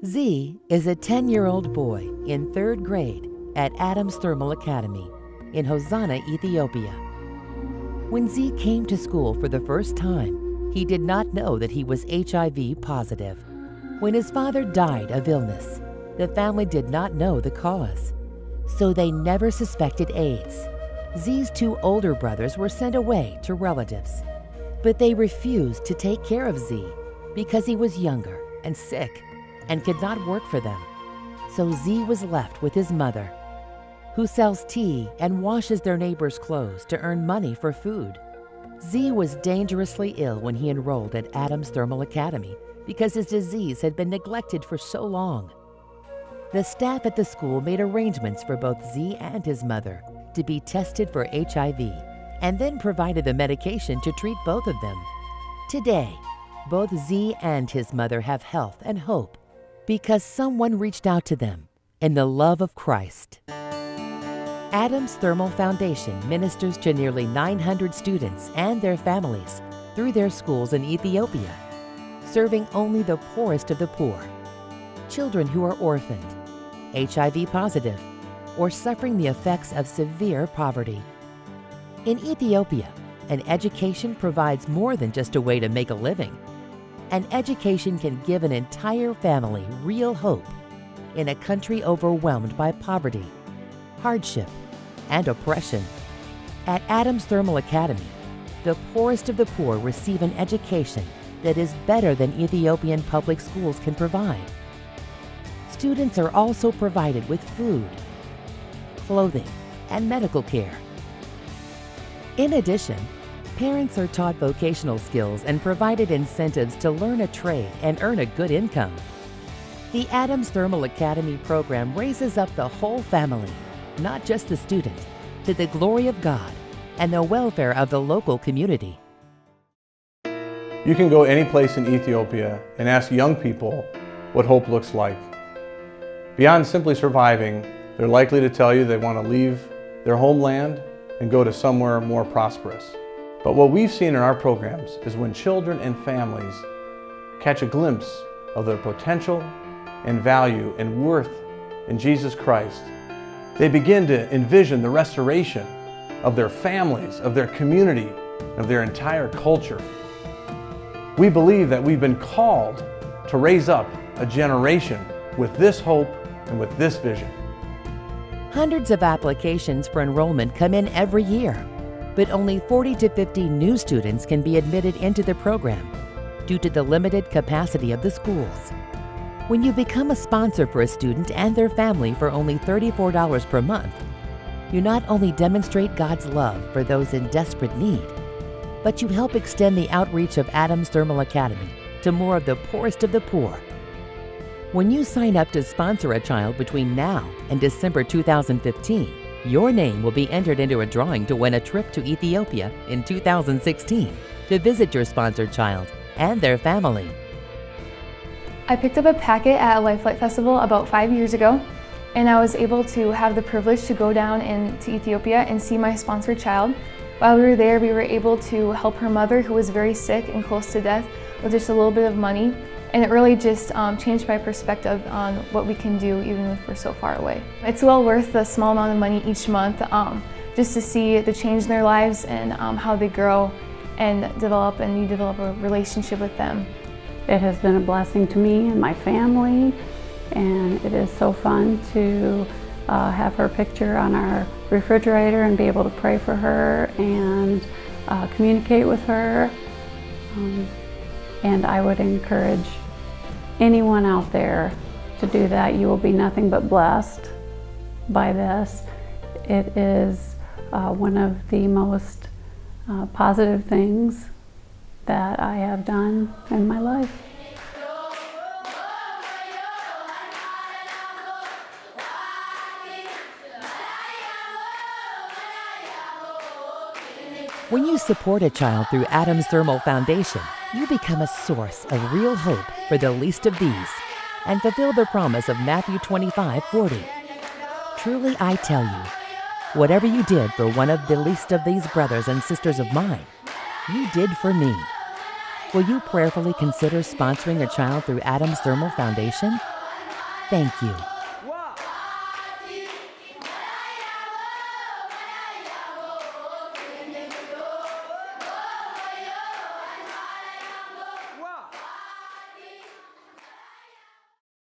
Z is a 10-year-old boy in third grade at Adams Thermal Academy in Hosanna, Ethiopia. When Z came to school for the first time, he did not know that he was HIV positive. When his father died of illness, the family did not know the cause, so they never suspected AIDS. Z's two older brothers were sent away to relatives, but they refused to take care of Z because he was younger and sick and could not work for them. So Z was left with his mother, who sells tea and washes their neighbors' clothes to earn money for food. Z was dangerously ill when he enrolled at Adams Thermal Academy because his disease had been neglected for so long. The staff at the school made arrangements for both Z and his mother to be tested for HIV and then provided the medication to treat both of them. Today, both Z and his mother have health and hope because someone reached out to them in the love of Christ. Adams Thermal Foundation ministers to nearly 900 students and their families through their schools in Ethiopia, serving only the poorest of the poor, children who are orphaned, HIV positive, or suffering the effects of severe poverty. In Ethiopia, an education provides more than just a way to make a living. An education can give an entire family real hope in a country overwhelmed by poverty, hardship, and oppression. At Adams Thermal Academy, the poorest of the poor receive an education that is better than Ethiopian public schools can provide. Students are also provided with food, clothing, and medical care. In addition, parents are taught vocational skills and provided incentives to learn a trade and earn a good income. The Adams Thermal Academy program raises up the whole family, not just the student, to the glory of God and the welfare of the local community. You can go any place in Ethiopia and ask young people what hope looks like. Beyond simply surviving, they're likely to tell you they want to leave their homeland and go to somewhere more prosperous. But what we've seen in our programs is when children and families catch a glimpse of their potential and value and worth in Jesus Christ, they begin to envision the restoration of their families, of their community, of their entire culture. We believe that we've been called to raise up a generation with this hope and with this vision. Hundreds of applications for enrollment come in every year, but only 40 to 50 new students can be admitted into the program due to the limited capacity of the schools. When you become a sponsor for a student and their family for only $34 per month, you not only demonstrate God's love for those in desperate need, but you help extend the outreach of Adams Thermal Academy to more of the poorest of the poor. When you sign up to sponsor a child between now and December 2015, your name will be entered into a drawing to win a trip to Ethiopia in 2016 to visit your sponsored child and their family. I picked up a packet at a Life Light Festival about 5 years ago, and I was able to have the privilege to go down into Ethiopia and see my sponsored child. While we were there, we were able to help her mother, who was very sick and close to death, with just a little bit of money. And it really just changed my perspective on what we can do even if we're so far away. It's well worth the small amount of money each month just to see the change in their lives and how they grow and develop, and you develop a relationship with them. It has been a blessing to me and my family, and it is so fun to have her picture on our refrigerator and be able to pray for her and communicate with her. And I would encourage anyone out there to do that. You will be nothing but blessed by this. It is one of the most positive things that I have done in my life. When you support a child through Adams Thermal Foundation, you become a source of real hope for the least of these and fulfill the promise of Matthew 25:40. Truly I tell you, whatever you did for one of the least of these brothers and sisters of mine, you did for me. Will you prayerfully consider sponsoring a child through Adams Thermal Foundation? Thank you.